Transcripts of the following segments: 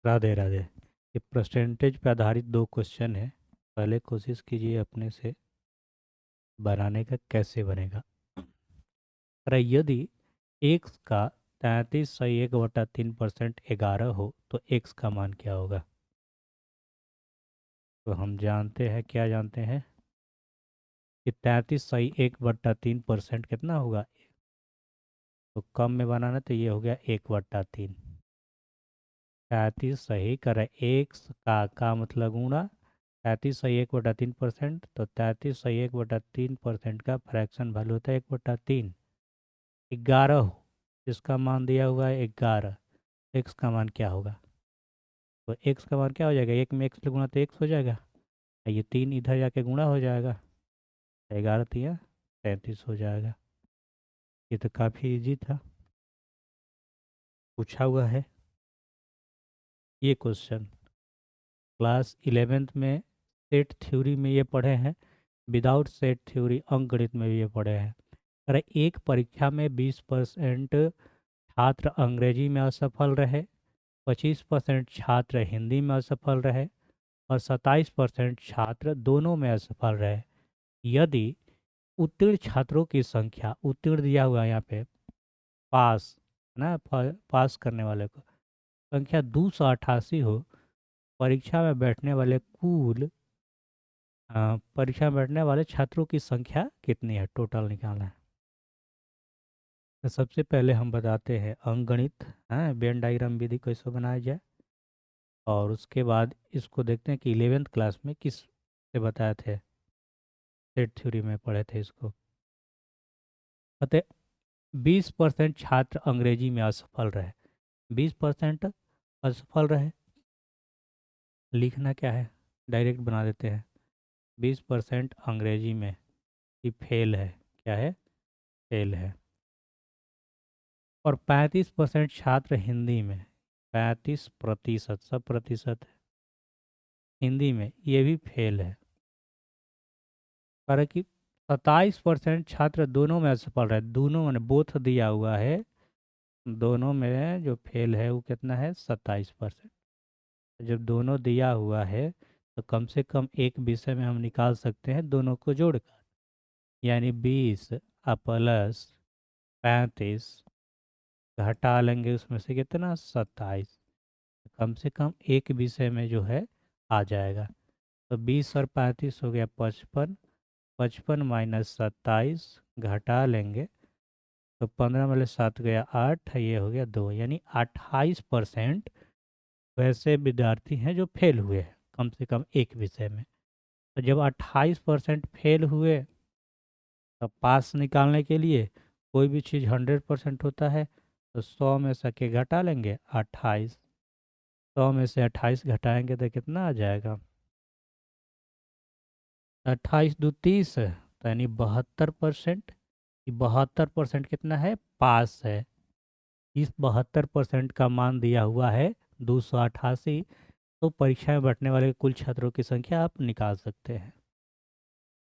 राधे राधे। ये परसेंटेज पे आधारित दो क्वेश्चन है। पहले कोशिश कीजिए अपने से बनाने का, कैसे बनेगा। अरे यदि एक्स का 33 सही 1/3% 11 हो तो एक्स का मान क्या होगा। तो हम जानते हैं, क्या जानते हैं कि 33 सही 1/3% कितना होगा। तो कम में बनाना तो ये हो गया 1/3। 33 सही करे एक्स का मतलब गुणा 33 सही 1/3%, तो 33 सही 1/3% का फ्रैक्शन वैल्यू होता है 1/3। 11 हो, इसका मान दिया हुआ है 11। एक्स का मान क्या होगा। तो एक्स का मान क्या हो जाएगा, एक में एक्स गुणा तो एक्स हो जाएगा, और ये 3 इधर जाके गुणा हो जाएगा, 11×3 = 33 हो जाएगा। ये तो काफ़ी इजी था, पूछा हुआ है ये क्वेश्चन। क्लास 11th में सेट थ्योरी में ये पढ़े हैं, विदाउट सेट थ्योरी अंकगणित में भी ये पढ़े हैं। अरे एक परीक्षा में 20% छात्र अंग्रेजी में असफल रहे, 25% छात्र हिंदी में असफल रहे, और 27% छात्र दोनों में असफल रहे। यदि उत्तीर्ण छात्रों की संख्या, उत्तीर्ण दिया हुआ है यहाँ पे, पास ना, पास करने वाले को संख्या 288 हो, परीक्षा में बैठने वाले कुल परीक्षा में बैठने वाले छात्रों की संख्या कितनी है, टोटल निकालना है। तो सबसे पहले हम बताते हैं अंकगणित, वेन डायग्राम विधि कैसे बनाया जाए, और उसके बाद इसको देखते हैं कि 11th क्लास में किस से बताए थे, सेट थ्योरी में पढ़े थे इसको। अतः 20% छात्र अंग्रेजी में असफल रहे, 20% असफल रहे। लिखना क्या है, डायरेक्ट बना देते हैं। 20% अंग्रेजी में कि फेल है, क्या है, फेल है। और 35% छात्र हिंदी में, 35%, सब प्रतिशत है, हिंदी में ये भी फेल है। कारण कि 27% छात्र दोनों में असफल रहे, दोनों में बोथ दिया हुआ है, दोनों में जो फेल है वो कितना है, 27%। जब दोनों दिया हुआ है तो कम से कम एक विषय में हम निकाल सकते हैं दोनों को जोड़कर, यानी 20 प्लस 35 घटा लेंगे उसमें से कितना, 27। कम से कम एक विषय में जो है आ जाएगा। तो 20 और 35 हो गया 55, 55 माइनस 27 घटा लेंगे तो 15 वाले 7 गया 8, ये हो गया 2, यानी 28% वैसे विद्यार्थी हैं जो फेल हुए हैं कम से कम एक विषय में। तो जब 28% फेल हुए, तो पास निकालने के लिए कोई भी चीज़ 100% होता है, तो 100 में से के घटा लेंगे 28, 100 में से 28 घटाएंगे तो कितना आ जाएगा, 28×2 = 30, तो यानी 72%। 72% कितना है, पास है। इस 72% का मान दिया हुआ है 288। तो परीक्षा में बैठने वाले कुल छात्रों की संख्या आप निकाल सकते हैं।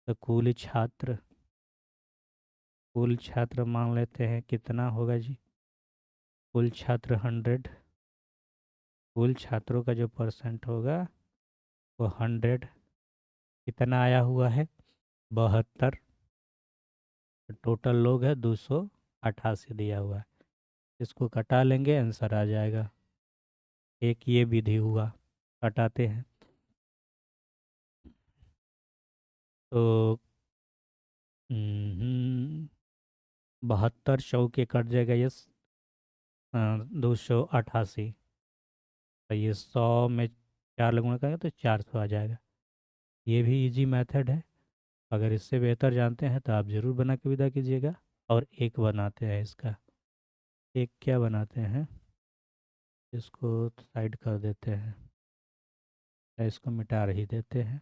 तो कुल छात्र मान लेते हैं कितना होगा जी, कुल छात्र 100, कुल छात्रों का जो परसेंट होगा वो 100, कितना आया हुआ है, 72। टोटल लोग है 288 दिया हुआ है, इसको कटा लेंगे आंसर आ जाएगा। एक ये विधि हुआ, हटाते हैं। तो 72 चौके कट जाएगा, ये 288। तो ये 100 में 4 लगुणा करेंगे तो 400 आ जाएगा। ये भी इजी मेथड है, अगर इससे बेहतर जानते हैं तो आप ज़रूर बना के विदा कीजिएगा। और एक बनाते हैं इसका, एक क्या बनाते हैं, इसको साइड कर देते हैं या इसको मिटा ही देते हैं।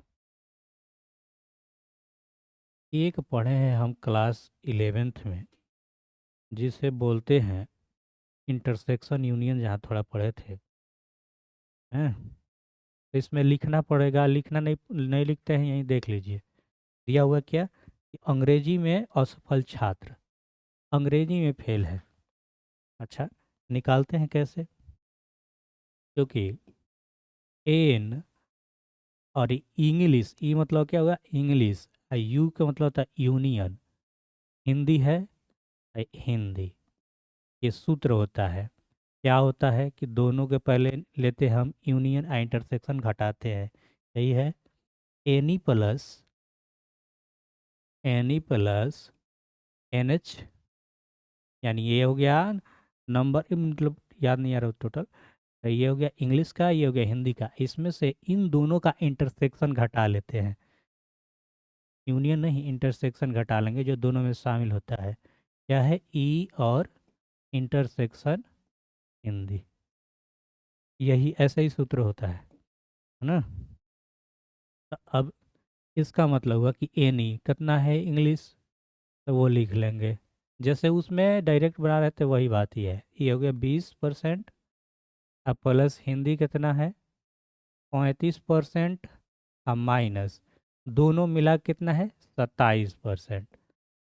एक पढ़े हैं हम क्लास 11th में, जिसे बोलते हैं इंटरसेक्शन यूनियन, जहाँ थोड़ा पढ़े थे हैं। तो इसमें लिखना पड़ेगा, लिखना नहीं नहीं लिखते हैं, यहीं देख लीजिए दिया हुआ क्या कि अंग्रेजी में असफल छात्र, अंग्रेजी में फेल है। अच्छा, निकालते हैं कैसे, क्योंकि एन और इंग्लिश, ई मतलब क्या होगा इंग्लिश, और यू का मतलब होता है यूनियन, हिंदी है हिंदी, ये सूत्र होता है। क्या होता है कि दोनों के पहले लेते हम यूनियन इंटरसेक्शन घटाते हैं, यही है एनी प्लस एन एच, यानी ये हो गया नंबर, मतलब याद नहीं आ रहा टोटल, ये हो गया इंग्लिश का, ये हो गया हिंदी का, इसमें से इन दोनों का इंटरसेक्शन घटा लेते हैं, यूनियन नहीं इंटरसेक्शन घटा लेंगे जो दोनों में शामिल होता है, क्या है ई और इंटरसेक्शन हिंदी, यही ऐसा ही सूत्र होता है ना। तो अब इसका मतलब हुआ कि एन ई कितना है इंग्लिश, तो वो लिख लेंगे, जैसे उसमें डायरेक्ट बना रहे थे वही बात ही है, ये हो गया 20%, अब प्लस हिंदी कितना है 35%, अब माइनस दोनों मिला कितना है 27%,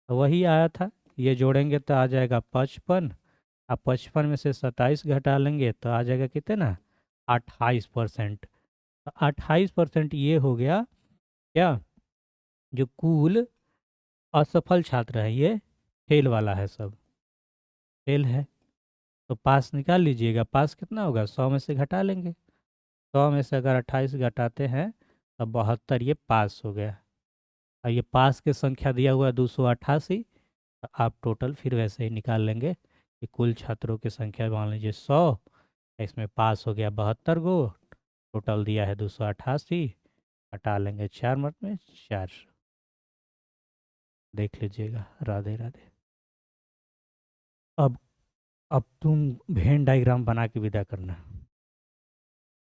तो वही आया था, ये जोड़ेंगे तो आ जाएगा 55, अब 55 में से 27 घटा लेंगे तो आ जाएगा कितना 28%, तो 28% ये हो गया क्या, जो कुल असफल छात्र है ये फेल वाला है, सब फेल है, तो पास निकाल लीजिएगा, पास कितना होगा 100 में से घटा लेंगे, 100 में से अगर 28 घटाते हैं तो 72, ये पास हो गया, और ये पास की संख्या दिया हुआ है 288, तो आप टोटल फिर वैसे ही निकाल लेंगे कि कुल छात्रों की संख्या मान लीजिए 100, इसमें पास हो गया 72 गो, टोटल दिया है 288, हटा लेंगे 4 में 400, देख लीजिएगा। राधे राधे। अब अब तुम वेन डायग्राम बना के विदा करना।